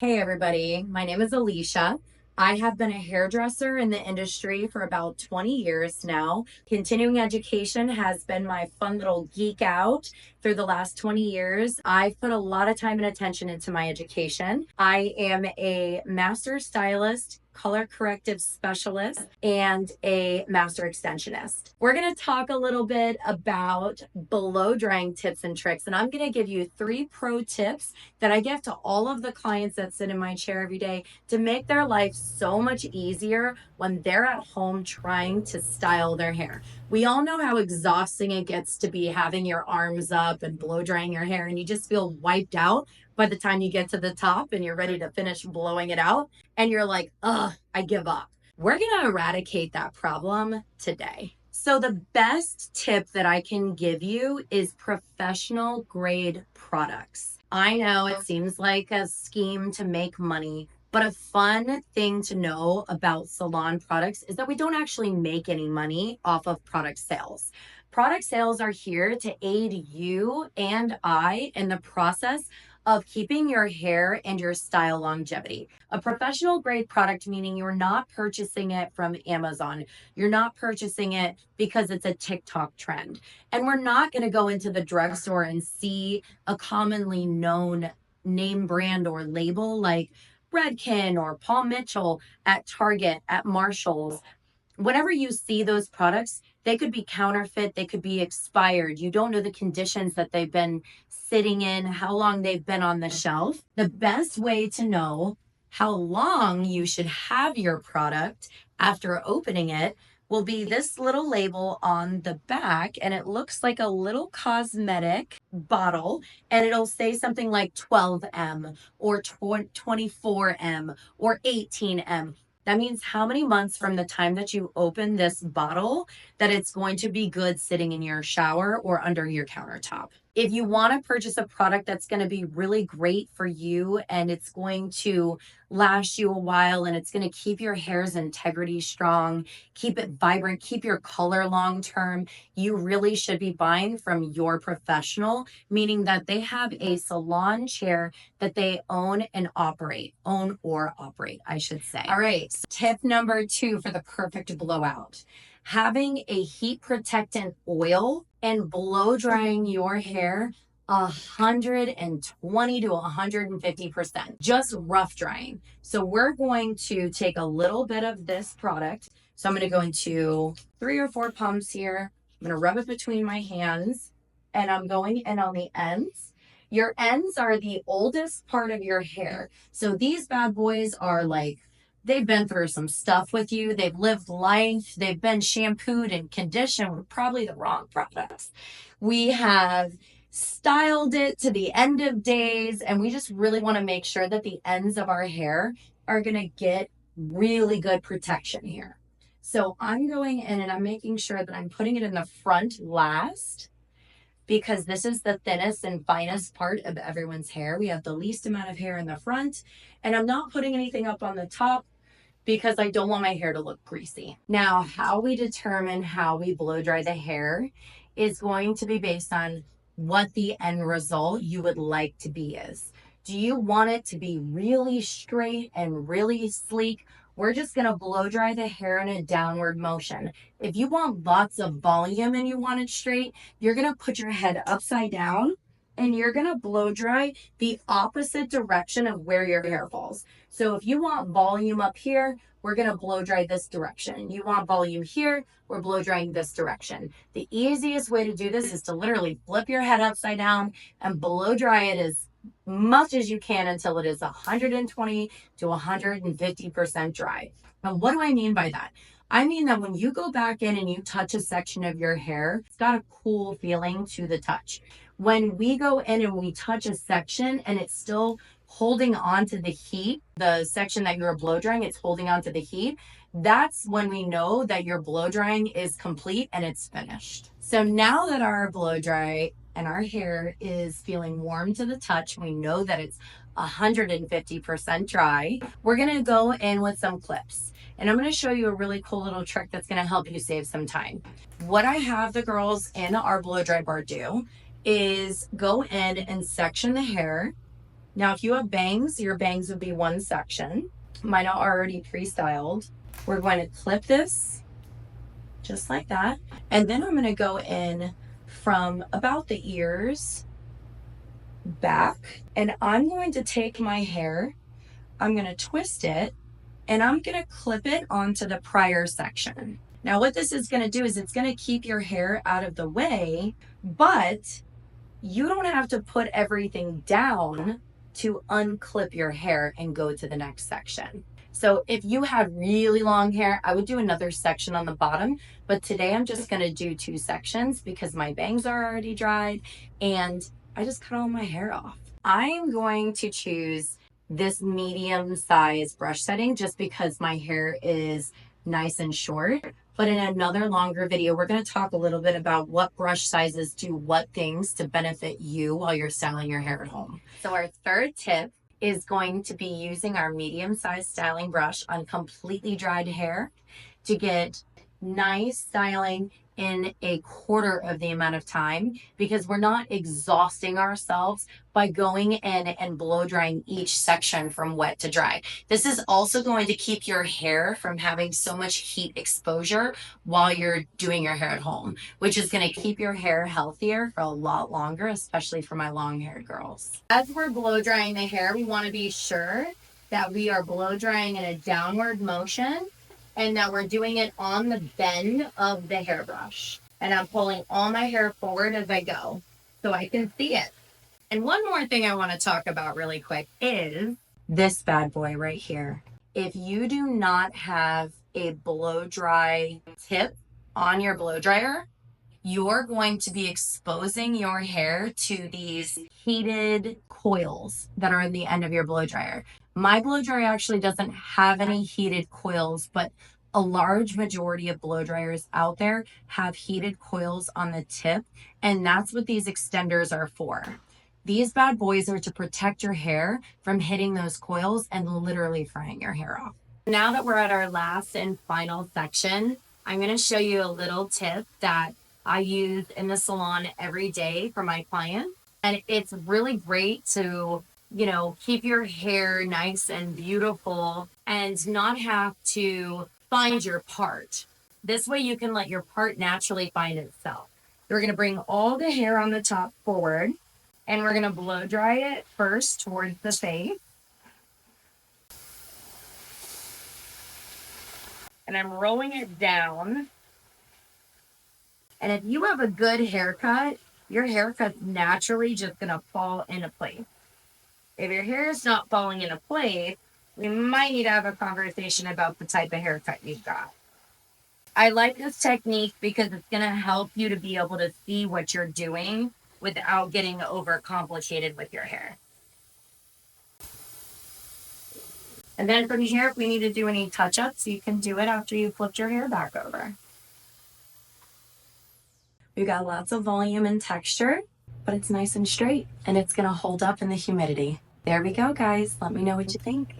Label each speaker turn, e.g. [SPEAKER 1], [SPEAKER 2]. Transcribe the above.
[SPEAKER 1] Hey everybody, my name is Alicia. I have been a hairdresser in the industry for about 20 years now. Continuing education has been my fun little geek out through the last 20 years. I've put a lot of time and attention into my education. I am a master stylist, color corrective specialist, and a master extensionist. We're going to talk a little bit about blow drying tips and tricks, and I'm going to give you 3 pro tips that I give to all of the clients that sit in my chair every day to make their life so much easier when they're at home trying to style their hair. We all know how exhausting it gets to be having your arms up and blow drying your hair, and you just feel wiped out by the time you get to the top and you're ready to finish blowing it out. And you're like, ugh, I give up. We're going to eradicate that problem today. So, the best tip that I can give you is professional grade products. I know it seems like a scheme to make money, but a fun thing to know about salon products is that we don't actually make any money off of product sales. Product sales are here to aid you and I in the process of keeping your hair and your style longevity. A professional grade product, meaning you're not purchasing it from Amazon. You're not purchasing it because it's a TikTok trend. And we're not going to go into the drugstore and see a commonly known name brand or label like Redken or Paul Mitchell at Target, at Marshall's. Whenever you see those products, they could be counterfeit, they could be expired. You don't know the conditions that they've been sitting in, how long they've been on the shelf. The best way to know how long you should have your product after opening it will be this little label on the back, and it looks like a little cosmetic bottle, and it'll say something like 12M or 24M or 18M. That means how many months from the time that you open this bottle that it's going to be good sitting in your shower or under your countertop. If you want to purchase a product that's going to be really great for you and it's going to last you a while and it's going to keep your hair's integrity strong, keep it vibrant, keep your color long term, you really should be buying from your professional, meaning that they have a salon chair that they own or operate, I should say. All right, so tip number 2 for the perfect blowout. Having a heat protectant oil and blow drying your hair 120 to 150%, just rough drying. So we're going to take a little bit of this product. So I'm going to go into 3 or 4 pumps here. I'm going to rub it between my hands and I'm going in on the ends. Your ends are the oldest part of your hair. So these bad boys are like, they've been through some stuff with you. They've lived life. They've been shampooed and conditioned with probably the wrong products. We have styled it to the end of days, and we just really want to make sure that the ends of our hair are going to get really good protection here. So I'm going in and I'm making sure that I'm putting it in the front last, because this is the thinnest and finest part of everyone's hair. We have the least amount of hair in the front, and I'm not putting anything up on the top because I don't want my hair to look greasy. Now, how we determine how we blow dry the hair is going to be based on what the end result you would like to be is. Do you want it to be really straight and really sleek? We're just going to blow dry the hair in a downward motion. If you want lots of volume and you want it straight, you're going to put your head upside down and you're going to blow dry the opposite direction of where your hair falls. So if you want volume up here, we're going to blow dry this direction. You want volume here, we're blow drying this direction. The easiest way to do this is to literally flip your head upside down and blow dry it as much as you can until it is 120 to 150% dry. Now, what do I mean by that? I mean that when you go back in and you touch a section of your hair, it's got a cool feeling to the touch. When we go in and we touch a section and it's still holding on to the heat, the section that you're blow drying, it's holding on to the heat, that's when we know that your blow drying is complete and it's finished. So now that our blow dry and our hair is feeling warm to the touch, we know that it's 150% dry, we're going to go in with some clips. And I'm going to show you a really cool little trick that's going to help you save some time. What I have the girls in our blow dry bar do is go in and section the hair Now, if you have bangs, your bangs would be one section. Mine are already pre-styled. We're going to clip this just like that. And then I'm going to go in from about the ears back, and I'm going to take my hair, I'm going to twist it, and I'm going to clip it onto the prior section. Now, what this is going to do is it's going to keep your hair out of the way, but you don't have to put everything down to unclip your hair and go to the next section. So if you had really long hair, I would do another section on the bottom, but today I'm just going to do 2 sections because my bangs are already dried and I just cut all my hair off. I'm going to choose this medium size brush setting just because my hair is nice and short. But in another longer video, we're going to talk a little bit about what brush sizes do what things to benefit you while you're styling your hair at home. So our third tip is going to be using our medium-sized styling brush on completely dried hair to get nice styling in a quarter of the amount of time, because we're not exhausting ourselves by going in and blow drying each section from wet to dry. This is also going to keep your hair from having so much heat exposure while you're doing your hair at home, which is going to keep your hair healthier for a lot longer, especially for my long haired girls. As we're blow drying the hair, we want to be sure that we are blow drying in a downward motion and that we're doing it on the bend of the hairbrush. And I'm pulling all my hair forward as I go so I can see it. And one more thing I want to talk about really quick is this bad boy right here. If you do not have a blow dry tip on your blow dryer, you're going to be exposing your hair to these heated coils that are in the end of your blow dryer. My blow dryer actually doesn't have any heated coils, but a large majority of blow dryers out there have heated coils on the tip, and that's what these extenders are for. These bad boys are to protect your hair from hitting those coils and literally frying your hair off. Now that we're at our last and final section, I'm going to show you a little tip that I use in the salon every day for my clients. And it's really great to, keep your hair nice and beautiful and not have to find your part. This way you can let your part naturally find itself. We're going to bring all the hair on the top forward and we're going to blow dry it first towards the face. And I'm rolling it down. And if you have a good haircut, your haircut's naturally just going to fall into place. If your hair is not falling into place, we might need to have a conversation about the type of haircut you've got. I like this technique because it's going to help you to be able to see what you're doing without getting overcomplicated with your hair. And then from here, if we need to do any touch-ups, you can do it after you flipped your hair back over. We've got lots of volume and texture, but it's nice and straight, and it's going to hold up in the humidity. There we go, guys. Let me know what you think.